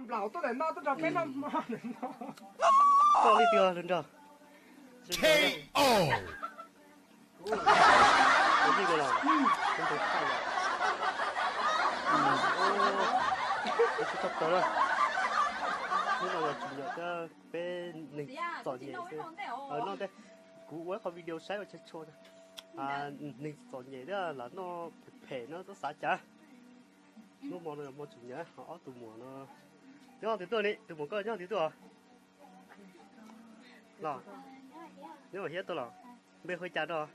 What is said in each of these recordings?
老多人呢，都找非常骂人呢。到那边人着。KO。有这个了，真得看了。我去找到了。这个主要的被那找嘢先。nó đây, cú quay có video sai ở trên chỗ đó. Nên找嘢đó là nó phê nó xả chả. Nó mò nó mò chủ nhá, họ tụi mò nó. Nhớ từ tôi này, tụi mò coi nhớ từ tôi à. Là. Nhớ ở hết tôi là. Bây hơi chả đó.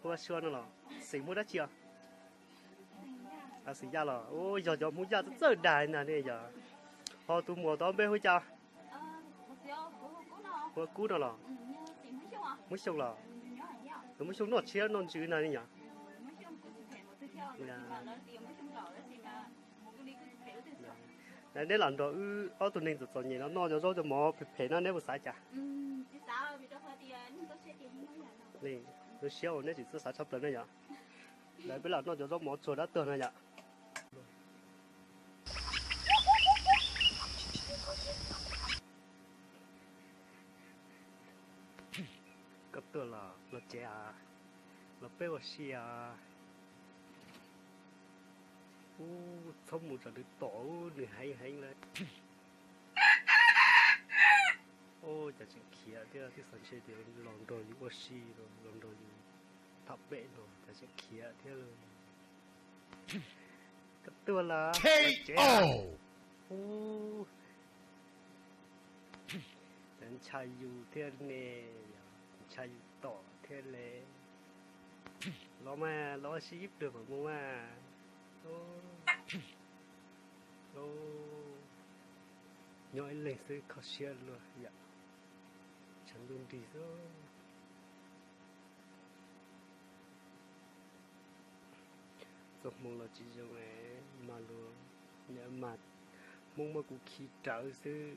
Hoa xua nó là. Xỉ mua đã chưa? Xỉ ra là. Ôi giờ mua ra rất đại nè này giờ. Họ tụi mò đó bây hơi chả. Hoa cú đó là. Mới xong là. Mới xong nó chia nó chữ này nhỉ. Nếu lần đó ở tụi mình做嘢nó cho cho mỏ phê nó nếu sai chả. Nè, nó xéo nó chỉ sai chấp lần nữa nhỉ. Đấy bây giờ nó cho mỏ chỗ đã tưởng này nhỉ. Cấp tưởng là trẻ là bé và xia. Không một giờ được tổ được hay lên. Ô giờ chỉ kia thì sản xuất thì lòng đồi như oxy rồi lòng đồi như thập bệ rồi giờ chỉ kia thế rồi. Cáiตัวlà KO. Đến chai yu thế này chai yu tổ thế này. Lo ship được mà mua mà. Nhoi lên tới khó xia luôn dạ chẳng luôn đi rồi rồi mong là chỉ dùng mà luôn nhà mặt mong mà cũng khi trở xứ